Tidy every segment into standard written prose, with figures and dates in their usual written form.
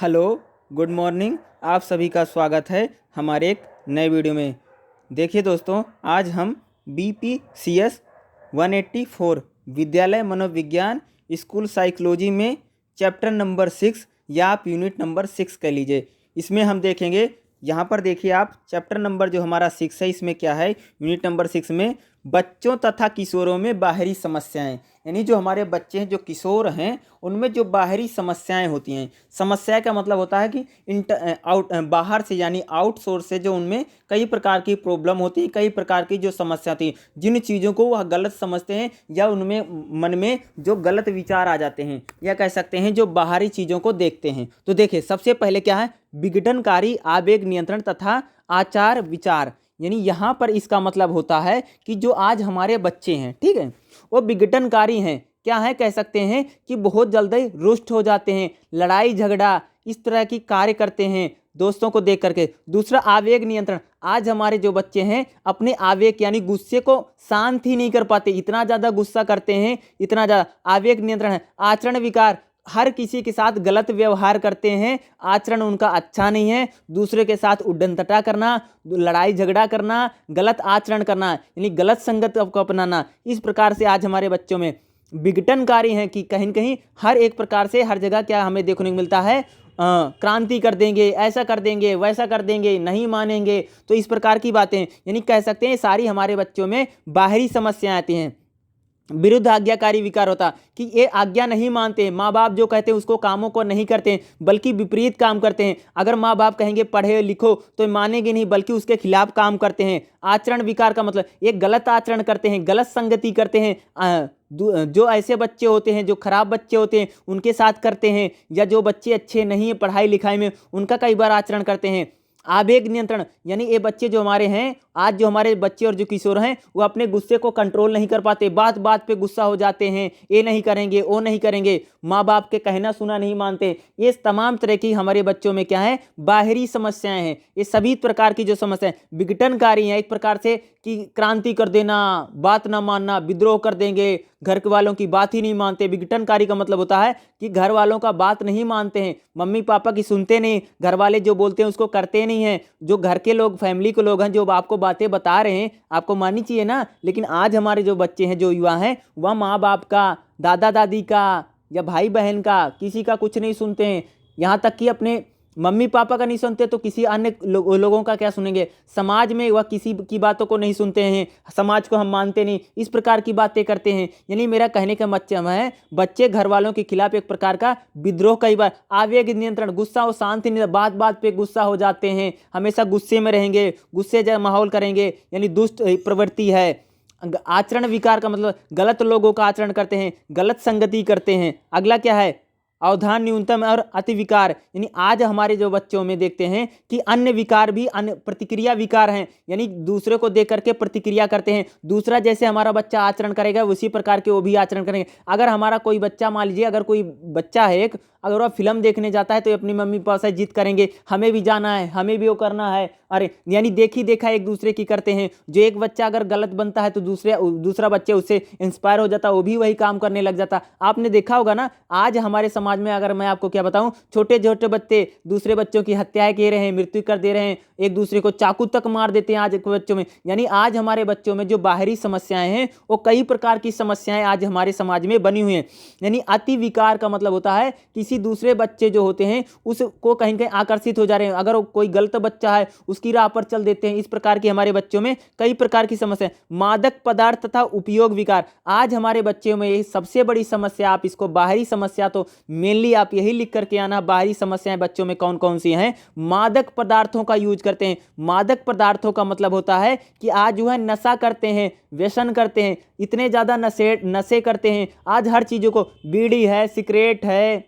Hello, good morning. आप सभी का स्वागत है हमारे एक नए वीडियो में। देखिए दोस्तों, आज हम BPCS 184 विद्यालय मनोविज्ञान स्कूल साइकोलॉजी में चैप्टर नंबर 6 या आप यूनिट नंबर 6 कह लीजिए। इसमें हम देखेंगे, यहाँ पर देखिए आप, चैप्टर नंबर जो हमारा 6 है, इसमें क्या है, यूनिट नंबर 6 में बच्चों तथा किशोरों में बाहरी समस्याएं, यानी जो हमारे बच्चे हैं, जो किशोर हैं, उनमें जो बाहरी समस्याएं होती हैं। समस्या का मतलब होता है कि बाहर से, यानी आउटसोर्स से जो उनमें कई प्रकार की प्रॉब्लम होती है, कई प्रकार की जो समस्या होती है, जिन चीज़ों को वह गलत समझते हैं या उनमें मन में जो गलत विचार आ जाते हैं, या कह सकते हैं जो बाहरी चीज़ों को देखते हैं। तो देखिए, सबसे पहले क्या है, विघटनकारी आवेग नियंत्रण तथा आचार विचार। यानी यहाँ पर इसका मतलब होता है कि जो आज हमारे बच्चे हैं, ठीक है, वो विघटनकारी हैं। क्या है, कह सकते हैं कि बहुत जल्दी रुष्ट हो जाते हैं, लड़ाई झगड़ा इस तरह की कार्य करते हैं दोस्तों को देख करके। दूसरा, आवेग नियंत्रण। आज हमारे जो बच्चे हैं अपने आवेग यानी गुस्से को शांत ही नहीं कर पाते, इतना ज़्यादा गुस्सा करते हैं, इतना ज़्यादा। आवेग नियंत्रण है। आचरण विकार, हर किसी के साथ गलत व्यवहार करते हैं, आचरण उनका अच्छा नहीं है, दूसरे के साथ उद्दंडता करना, लड़ाई झगड़ा करना, गलत आचरण करना, यानी गलत संगत को अपनाना। इस प्रकार से आज हमारे बच्चों में विघटनकारी हैं कि कहीं कहीं हर एक प्रकार से हर जगह क्या हमें देखने को मिलता है, क्रांति कर देंगे, ऐसा कर देंगे, वैसा कर देंगे, नहीं मानेंगे। तो इस प्रकार की बातें, यानी कह सकते हैं सारी हमारे बच्चों में बाहरी समस्याएं आती हैं। विरुद्ध आज्ञाकारी विकार होता कि ये आज्ञा नहीं मानते, माँ बाप जो कहते हैं उसको कामों को नहीं करते, बल्कि विपरीत काम करते हैं। अगर माँ बाप कहेंगे पढ़े लिखो तो मानेंगे नहीं, बल्कि उसके खिलाफ काम करते हैं। आचरण विकार का मतलब ये गलत आचरण करते हैं, गलत संगति करते हैं। जो ऐसे बच्चे होते हैं, जो खराब बच्चे होते हैं, उनके साथ करते हैं, या जो बच्चे अच्छे नहीं है पढ़ाई लिखाई में, उनका कई बार आचरण करते हैं। आवेग नियंत्रण, यानी ये बच्चे जो हमारे हैं, आज जो हमारे बच्चे और जो किशोर हैं, वो अपने गुस्से को कंट्रोल नहीं कर पाते, बात बात पे गुस्सा हो जाते हैं, ये नहीं करेंगे, वो नहीं करेंगे, माँ बाप के कहना सुना नहीं मानते। ये तमाम तरह की हमारे बच्चों में क्या है, बाहरी समस्याएं हैं। ये सभी प्रकार की जो समस्याएं विघटनकारी हैं, एक प्रकार से कि क्रांति कर देना, बात ना मानना, विद्रोह कर देंगे, घर के वालों की बात ही नहीं मानते। विघटनकारी का मतलब होता है कि घर वालों का बात नहीं मानते हैं, मम्मी पापा की सुनते नहीं, घर वाले जो बोलते हैं उसको करते नहीं हैं। जो घर के लोग, फैमिली के लोग हैं, जो आपको बातें बता रहे हैं, आपको माननी चाहिए ना। लेकिन आज हमारे जो बच्चे हैं, जो युवा हैं, वह माँ बाप का, दादा दादी का या भाई बहन का, किसी का कुछ नहीं सुनते हैं। यहाँ तक कि अपने मम्मी पापा का नहीं सुनते तो किसी अन्य लोगों का क्या सुनेंगे। समाज में वह किसी की बातों को नहीं सुनते हैं, समाज को हम मानते नहीं, इस प्रकार की बातें करते हैं। यानी मेरा कहने का मतलब है, बच्चे घर वालों के खिलाफ एक प्रकार का विद्रोह, कई बार आवेग नियंत्रण, गुस्सा और शांति नहीं, बात बात पे गुस्सा हो जाते हैं, हमेशा गुस्से में रहेंगे, गुस्से जैसा माहौल करेंगे, यानी दुष्ट प्रवृत्ति है। आचरण विकार का मतलब गलत लोगों का आचरण करते हैं, गलत संगति करते हैं। अगला क्या है, अवधान न्यूनतम और अति विकार। यानी आज हमारे जो बच्चों में देखते हैं कि अन्य विकार भी, अन्य प्रतिक्रिया विकार हैं, यानी दूसरे को देख करके प्रतिक्रिया करते हैं। दूसरा जैसे हमारा बच्चा आचरण करेगा उसी प्रकार के वो भी आचरण करेंगे। अगर हमारा कोई बच्चा, मान लीजिए अगर कोई बच्चा है एक, अगर वह फिल्म देखने जाता है तो अपनी मम्मी पापा से जिद करेंगे, हमें भी जाना है, हमें भी वो करना है। अरे यानी देखी देखा एक दूसरे की करते हैं। जो एक बच्चा अगर गलत बनता है तो दूसरा बच्चे उससे इंस्पायर हो जाता, वो भी वही काम करने लग जाता। आपने देखा होगा ना, आज हमारे समाज में अगर मैं आपको क्या बताऊं, छोटे छोटे बच्चे दूसरे बच्चों की हत्याएं कर रहे हैं, मृत्यु कर दे रहे हैं, एक दूसरे को चाकू तक मार देते हैं आज के बच्चों में। यानी आज हमारे बच्चों में जो बाहरी समस्याएं हैं, वो कई प्रकार की समस्याएं आज हमारे समाज में बनी हुई हैं। यानी अति विकार का मतलब होता है किसी दूसरे बच्चे जो होते हैं उसको कहीं कहीं आकर्षित हो जा रहे हैं, अगर कोई गलत बच्चा है उसकी राह पर चल देते हैं। इस प्रकार की हमारे बच्चों में कई प्रकार की समस्या। मादक पदार्थ तथा उपयोग विकार, आज हमारे बच्चों में ये सबसे बड़ी समस्या। आप इसको बाहरी समस्या तो मेनली आप यही लिख करके आना, बाहरी समस्याएं बच्चों में कौन कौन सी हैं। मादक पदार्थों का यूज करते हैं। मादक पदार्थों का मतलब होता है कि आज जो है नशा करते हैं, व्यसन करते हैं, इतने ज्यादा नशे करते हैं। आज हर चीजों को, बीड़ी है, सिगरेट है,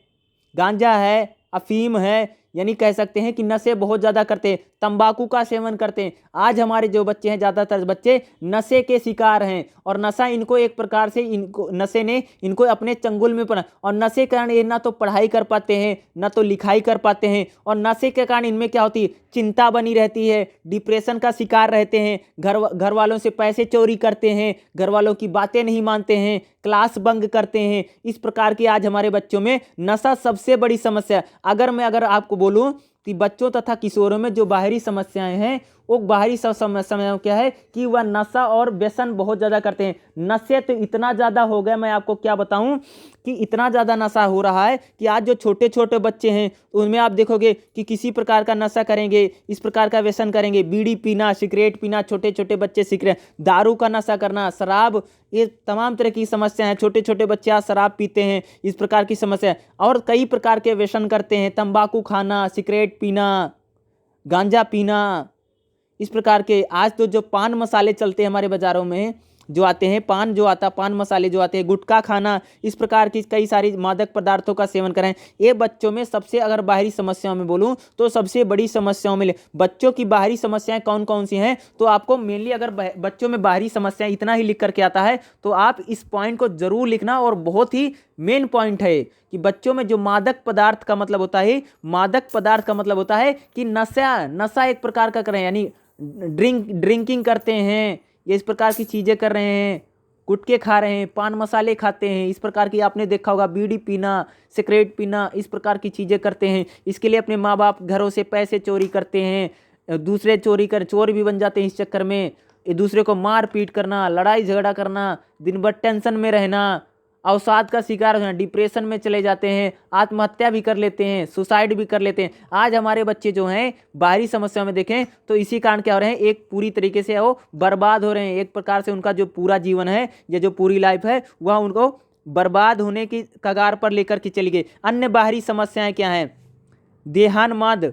गांजा है, अफीम है, यानी कह सकते हैं कि नशे बहुत ज़्यादा करते हैं, तंबाकू का सेवन करते हैं। आज हमारे जो बच्चे हैं, ज़्यादातर बच्चे नशे के शिकार हैं, और नशा इनको एक प्रकार से, इनको नशे ने इनको अपने चंगुल में पड़ा। और नशे के कारण ये ना तो पढ़ाई कर पाते हैं, ना तो लिखाई कर पाते हैं। और नशे के कारण इनमें क्या होती है, चिंता बनी रहती है, डिप्रेशन का शिकार रहते हैं, घर वालों से पैसे चोरी करते हैं, घर वालों की बातें नहीं मानते हैं, क्लास बंक करते हैं। इस प्रकार की आज हमारे बच्चों में नशा सबसे बड़ी समस्या। अगर आपको बोलूं कि बच्चों तथा किशोरों में जो बाहरी समस्याएं हैं, वो बाहरी समस्याएं क्या है कि वह नशा और व्यसन बहुत ज़्यादा करते हैं। नशे तो इतना ज़्यादा हो गया, मैं आपको क्या बताऊं कि इतना ज़्यादा नशा हो रहा है कि आज जो छोटे छोटे बच्चे हैं उनमें आप देखोगे कि किसी प्रकार का नशा करेंगे, इस प्रकार का व्यसन करेंगे। बीड़ी पीना, सिगरेट पीना, छोटे छोटे बच्चे सिगरेट, दारू का नशा करना, शराब, ये तमाम तरह की समस्या है। छोटे छोटे बच्चे आज शराब पीते हैं, इस प्रकार की समस्या है। और कई प्रकार के व्यसन करते हैं, तंबाकू खाना, सिगरेट पीना, गांजा पीना, इस प्रकार के। आज तो जो पान मसाले चलते हैं हमारे बाज़ारों में जो आते हैं, पान मसाले जो आते हैं, गुटखा खाना, इस प्रकार की कई सारी मादक पदार्थों का सेवन करें। ये बच्चों में सबसे, अगर बाहरी समस्याओं में बोलूं तो सबसे बड़ी समस्याओं में बच्चों की बाहरी समस्याएं कौन कौन सी हैं, तो आपको मेनली अगर बच्चों में बाहरी समस्याएं इतना ही लिख करके आता है तो आप इस पॉइंट को जरूर लिखना। और बहुत ही मेन पॉइंट है कि बच्चों में जो मादक पदार्थ का मतलब होता है, मादक पदार्थ का मतलब होता है कि नशा एक प्रकार का करें, यानी ड्रिंकिंग करते हैं, ये इस प्रकार की चीज़ें कर रहे हैं, गुटखे खा रहे हैं, पान मसाले खाते हैं, इस प्रकार की आपने देखा होगा, बीड़ी पीना, सिगरेट पीना, इस प्रकार की चीज़ें करते हैं। इसके लिए अपने माँ बाप घरों से पैसे चोरी करते हैं, दूसरे चोर भी बन जाते हैं इस चक्कर में। एक दूसरे को मार पीट करना, लड़ाई झगड़ा करना, दिन भर टेंशन में रहना, अवसाद का शिकार होना, डिप्रेशन में चले जाते हैं, आत्महत्या भी कर लेते हैं, सुसाइड भी कर लेते हैं। आज हमारे बच्चे जो हैं बाहरी समस्याओं में देखें तो इसी कारण क्या हो रहे हैं, एक पूरी तरीके से वो बर्बाद हो रहे हैं। एक प्रकार से उनका जो पूरा जीवन है या जो पूरी लाइफ है वह उनको बर्बाद होने की कगार पर लेकर के चली गई। अन्य बाहरी समस्याएं क्या हैं, देहान्माद,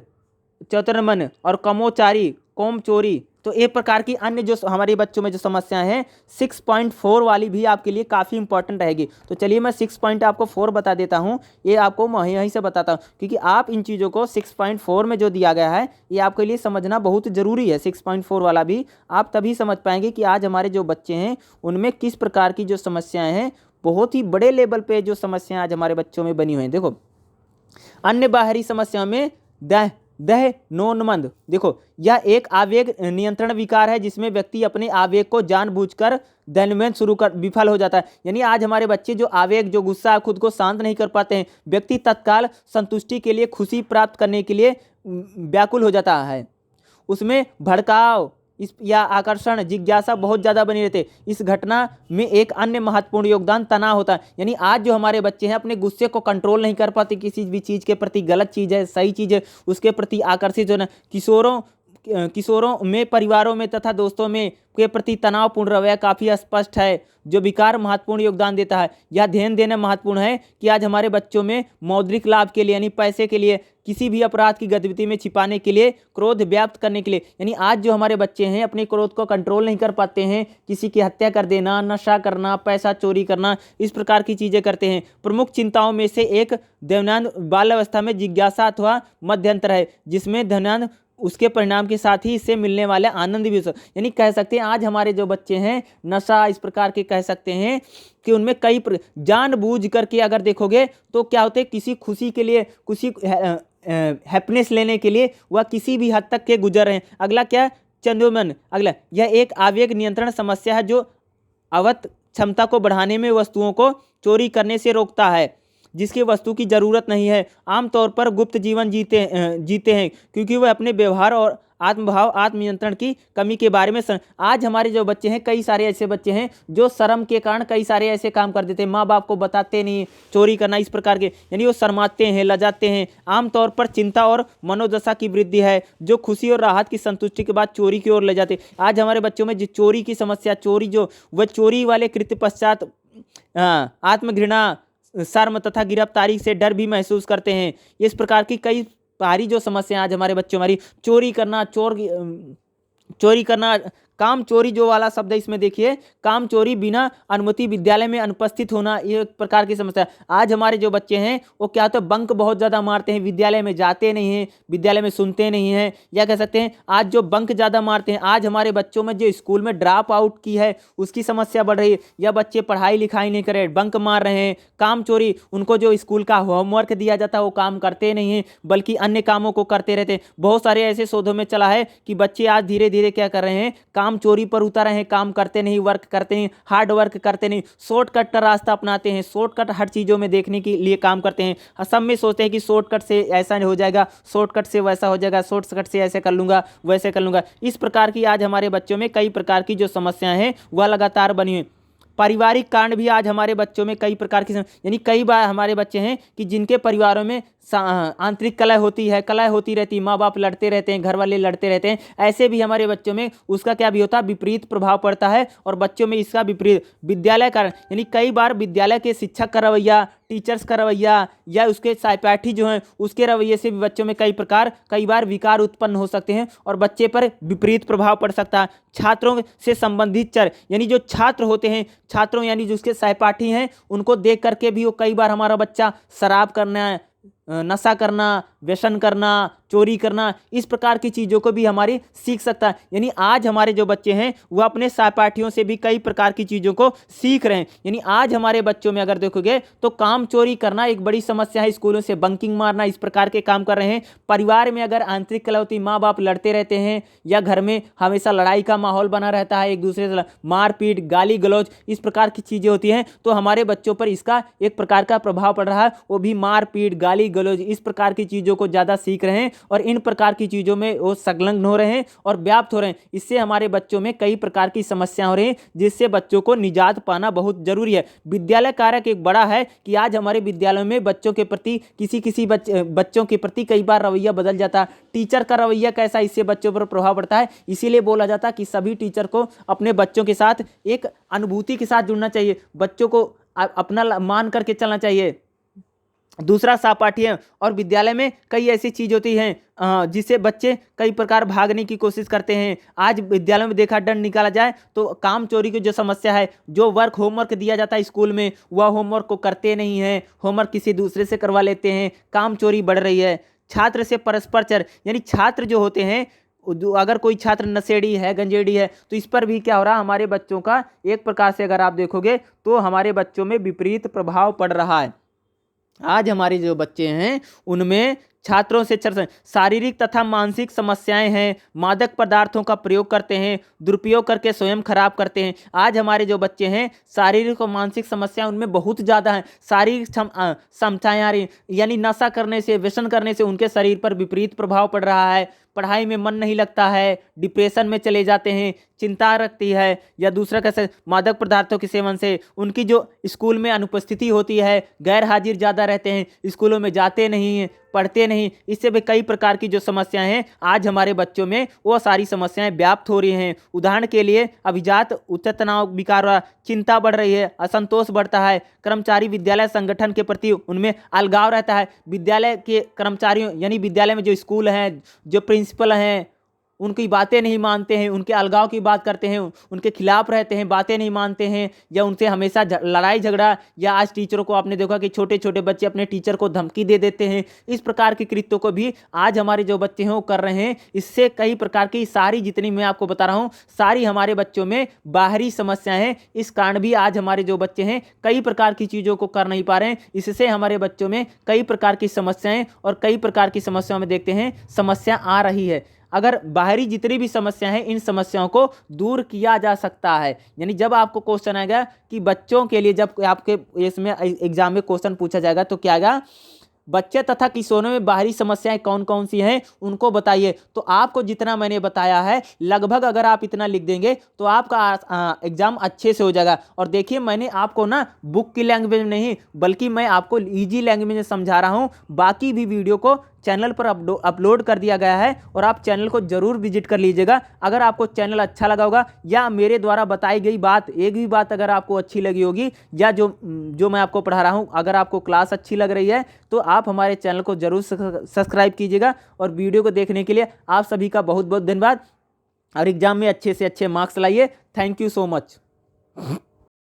चतुर्मन और कौम चोरी। तो एक प्रकार की अन्य जो हमारे बच्चों में जो समस्याएं हैं 6.4 वाली भी आपके लिए काफ़ी इंपॉर्टेंट रहेगी। तो चलिए मैं 6.4 बता देता हूं, ये आपको मैं यहीं से बताता हूं क्योंकि आप इन चीज़ों को 6.4 में जो दिया गया है ये आपके लिए समझना बहुत ज़रूरी है। 6.4 वाला भी आप तभी समझ पाएंगे कि आज हमारे जो बच्चे हैं उनमें किस प्रकार की जो समस्याएँ हैं, बहुत ही बड़े लेवल पर जो समस्याएँ आज हमारे बच्चों में बनी हुई हैं। देखो, अन्य बाहरी समस्याओं में दहनोन्मंद, देखो यह एक आवेग नियंत्रण विकार है जिसमें व्यक्ति अपने आवेग को जानबूझकर दहन शुरू कर विफल हो जाता है। यानी आज हमारे बच्चे जो आवेग, जो गुस्सा, खुद को शांत नहीं कर पाते हैं। व्यक्ति तत्काल संतुष्टि के लिए, खुशी प्राप्त करने के लिए व्याकुल हो जाता है। उसमें भड़काव या आकर्षण, जिज्ञासा बहुत ज़्यादा बनी रहती है। इस घटना में एक अन्य महत्वपूर्ण योगदान तनाव होता है। यानी आज जो हमारे बच्चे हैं अपने गुस्से को कंट्रोल नहीं कर पाते, किसी भी चीज़ के प्रति, गलत चीज़ है सही चीज़ है उसके प्रति आकर्षित होना। किशोरों में, परिवारों में तथा दोस्तों में के प्रति तनावपूर्ण रवैया काफ़ी स्पष्ट है, जो विकार महत्वपूर्ण योगदान देता है। यह ध्यान देना महत्वपूर्ण है कि आज हमारे बच्चों में मौद्रिक लाभ के लिए, यानी पैसे के लिए, किसी भी अपराध की गतिविधि में छिपाने के लिए, क्रोध व्याप्त करने के लिए, यानी आज जो हमारे बच्चे हैं अपने क्रोध को कंट्रोल नहीं कर पाते हैं, किसी की हत्या कर देना, नशा करना, पैसा चोरी करना, इस प्रकार की चीज़ें करते हैं। प्रमुख चिंताओं में से एक दैनंद बाल्यावस्था में जिज्ञासा अथवा मध्यंतर है, जिसमें दैनंद उसके परिणाम के साथ ही इससे मिलने वाले आनंद भी, यानी कह सकते हैं आज हमारे जो बच्चे हैं नशा, इस प्रकार के कह सकते हैं कि उनमें कई जानबूझ करके अगर देखोगे तो क्या होते हैं, किसी खुशी के लिए, किसी हैप्पीनेस लेने के लिए वह किसी भी हद तक के गुजर रहे हैं। अगला क्या, चंद्रमन, अगला यह एक आवेग नियंत्रण समस्या है जो अवध क्षमता को बढ़ाने में वस्तुओं को चोरी करने से रोकता है जिसकी वस्तु की ज़रूरत नहीं है। आमतौर पर गुप्त जीवन जीते हैं क्योंकि वह अपने व्यवहार और आत्मभाव, आत्मनियंत्रण की कमी के बारे में आज हमारे जो बच्चे हैं, कई सारे ऐसे बच्चे हैं जो शर्म के कारण कई सारे ऐसे काम कर देते हैं, माँ बाप को बताते नहीं, चोरी करना, इस प्रकार के, यानी वो शर्माते हैं, लजाते हैं। आमतौर पर चिंता और मनोदशा की वृद्धि है जो खुशी और राहत की संतुष्टि के बाद चोरी की ओर ले जाते। आज हमारे बच्चों में जो चोरी की समस्या, चोरी जो वह चोरी वाले कृत्य पश्चात आत्मघृणा, शर्म तथा गिरफ्तारी से डर भी महसूस करते हैं। इस प्रकार की कई सारी जो समस्या आज हमारे बच्चों, हमारी चोरी करना, काम चोरी जो वाला शब्द है इसमें देखिए, काम चोरी, बिना अनुमति विद्यालय में अनुपस्थित होना, ये एक प्रकार की समस्या। आज हमारे जो बच्चे हैं वो क्या होता है, बंक बहुत ज़्यादा मारते हैं, विद्यालय में जाते नहीं हैं, विद्यालय में सुनते नहीं हैं, या कह सकते हैं आज जो बंक ज़्यादा मारते हैं। आज हमारे बच्चों में जो स्कूल में ड्रॉप आउट की है उसकी समस्या बढ़ रही है, या बच्चे पढ़ाई लिखाई नहीं कर रहे, बंक मार रहे हैं। काम चोरी, उनको जो स्कूल का होमवर्क दिया जाता है वो काम करते नहीं हैं बल्कि अन्य कामों को करते रहते हैं। बहुत सारे ऐसे शोधों में चला है कि बच्चे आज धीरे धीरे क्या कर रहे हैं, काम चोरी पर उतर हैं, काम करते नहीं, वर्क करते नहीं, हार्ड वर्क करते नहीं, शॉर्टकट का रास्ता अपनाते हैं, शॉर्टकट हर चीज़ों में देखने के लिए काम करते हैं। सब में सोचते हैं कि शॉर्टकट से ऐसा हो जाएगा, शॉर्टकट से वैसा हो जाएगा, शॉर्टकट से ऐसे कर लूँगा, वैसे कर लूँगा। इस प्रकार की आज हमारे बच्चों में कई प्रकार की जो समस्याएं हैं वह लगातार बनी हुई। पारिवारिक कांड भी आज हमारे बच्चों में कई प्रकार की यानी कई बार हमारे बच्चे हैं कि जिनके परिवारों में आंतरिक कलह होती है, कलह होती रहती है, माँ बाप लड़ते रहते हैं, घर वाले लड़ते रहते हैं। ऐसे भी हमारे बच्चों में उसका क्या भी होता है, विपरीत प्रभाव पड़ता है और बच्चों में इसका विपरीत विद्यालय कारण यानी कई बार विद्यालय के शिक्षक का रवैया, टीचर्स का रवैया या उसके सहपाठी जो हैं उसके रवैये से भी बच्चों में कई बार विकार उत्पन्न हो सकते हैं और बच्चे पर विपरीत प्रभाव पड़ सकता है। छात्रों से संबंधित चर यानी जो छात्र होते हैं, छात्रों यानी जो उसके सहपाठी हैं, उनको देख करके भी वो कई बार हमारा बच्चा शराब करना, नशा करना, व्यसन करना, चोरी करना, इस प्रकार की चीज़ों को भी हमारी सीख सकता है। यानी आज हमारे जो बच्चे हैं वो अपने सहपाठियों से भी कई प्रकार की चीज़ों को सीख रहे हैं। यानी आज हमारे बच्चों में अगर देखोगे तो काम चोरी करना एक बड़ी समस्या है, स्कूलों से बंकिंग मारना, इस प्रकार के काम कर रहे हैं। परिवार में अगर आंतरिक कलह होती, माँ बाप लड़ते रहते हैं या घर में हमेशा लड़ाई का माहौल बना रहता है, एक दूसरे से मारपीट, गाली गलौज, इस प्रकार की चीज़ें होती हैं, तो हमारे बच्चों पर इसका एक प्रकार का प्रभाव पड़ रहा है। वो भी मारपीट, गाली गलौज, इस प्रकार की चीज़ों को ज़्यादा सीख रहे हैं और इन प्रकार की चीज़ों में वो संलग्न हो रहे हैं और व्याप्त हो रहे हैं। इससे हमारे बच्चों में कई प्रकार की समस्या हो रही हैं, जिससे बच्चों को निजात पाना बहुत जरूरी है। विद्यालय कारक एक बड़ा है कि आज हमारे विद्यालयों में बच्चों के प्रति किसी बच्चों के प्रति कई बार रवैया बदल जाता है। टीचर का रवैया कैसा, इससे बच्चों पर प्रभाव पड़ता है। इसीलिए बोला जाता है कि सभी टीचर को अपने बच्चों के साथ एक अनुभूति के साथ जुड़ना चाहिए, बच्चों को अपना मान करके चलना चाहिए। दूसरा सहपाठी है और विद्यालय में कई ऐसी चीज होती हैं जिससे बच्चे कई प्रकार भागने की कोशिश करते हैं। आज विद्यालय में देखा दंड निकाला जाए तो काम चोरी की जो समस्या है, जो होमवर्क दिया जाता है स्कूल में वह होमवर्क को करते नहीं हैं, होमवर्क किसी दूसरे से करवा लेते हैं, काम चोरी बढ़ रही है। छात्र से परस्पर चर यानी छात्र जो होते हैं, अगर कोई छात्र नशेड़ी है, गंजेड़ी है, तो इस पर भी क्या हो रहा है, हमारे बच्चों का एक प्रकार से अगर आप देखोगे तो हमारे बच्चों में विपरीत प्रभाव पड़ रहा है। आज हमारे जो बच्चे हैं उनमें छात्रों से शारीरिक तथा मानसिक समस्याएं हैं, मादक पदार्थों का प्रयोग करते हैं, दुरुपयोग करके स्वयं खराब करते हैं। आज हमारे जो बच्चे हैं शारीरिक और मानसिक समस्या उनमें बहुत ज़्यादा है। शारीरिक समस्याएं आ रही यानी नशा करने से, व्यसन करने से उनके शरीर पर विपरीत प्रभाव पड़ रहा है, पढ़ाई में मन नहीं लगता है, डिप्रेशन में चले जाते हैं, चिंता रखती है। या दूसरा कैसे, मादक पदार्थों के सेवन से उनकी जो स्कूल में अनुपस्थिति होती है, गैर हाजिर ज़्यादा रहते हैं, स्कूलों में जाते नहीं हैं, पढ़ते नहीं, इससे भी कई प्रकार की जो समस्याएं हैं आज हमारे बच्चों में वो सारी समस्याएं व्याप्त हो रही हैं। उदाहरण के लिए अभिजात उच्च तनाव विकार, चिंता बढ़ रही है, असंतोष बढ़ता है, कर्मचारी विद्यालय संगठन के प्रति उनमें अलगाव रहता है। विद्यालय के कर्मचारियों यानी विद्यालय में जो स्कूल हैं, जो प्रिंसिपल हैं, उनकी बातें नहीं मानते हैं, उनके अलगाव की बात करते हैं, उनके खिलाफ रहते हैं, बातें नहीं मानते हैं या उनसे हमेशा लड़ाई झगड़ा। या आज टीचरों को आपने देखा कि छोटे छोटे बच्चे अपने टीचर को धमकी दे देते हैं। इस प्रकार के कृत्यों को भी आज हमारे जो बच्चे हैं वो कर रहे हैं। इससे कई प्रकार की सारी जितनी मैं आपको बता रहा हूँ सारी हमारे बच्चों में बाहरी समस्याएं हैं। इस कारण भी आज हमारे जो बच्चे हैं कई प्रकार की चीज़ों को कर नहीं पा रहे हैं। इससे हमारे बच्चों में कई प्रकार की समस्याएं और कई प्रकार की समस्याओं में देखते हैं समस्या आ रही है। अगर बाहरी जितनी भी समस्या है इन समस्याओं को दूर किया जा सकता है। यानी जब आपको क्वेश्चन आएगा कि बच्चों के लिए, जब आपके इसमें एग्जाम में क्वेश्चन पूछा जाएगा तो क्या आएगा, बच्चे तथा किशोरों में बाहरी समस्याएं कौन कौन सी हैं उनको बताइए। तो आपको जितना मैंने बताया है लगभग अगर आप इतना लिख देंगे तो आपका एग्जाम अच्छे से हो जाएगा। और देखिए मैंने आपको ना बुक की लैंग्वेज में नहीं बल्कि मैं आपको इजी लैंग्वेज में समझा रहा हूँ। बाकी भी वीडियो को चैनल पर अपलोड कर दिया गया है और आप चैनल को जरूर विजिट कर लीजिएगा। अगर आपको चैनल अच्छा लगा होगा या मेरे द्वारा बताई गई बात एक भी बात अगर आपको अच्छी लगी होगी या जो मैं आपको पढ़ा रहा हूँ अगर आपको क्लास अच्छी लग रही है तो आप हमारे चैनल को जरूर सब्सक्राइब कीजिएगा। और वीडियो को देखने के लिए आप सभी का बहुत बहुत धन्यवाद और एग्जाम में अच्छे से अच्छे मार्क्स लाइए। Thank you so much.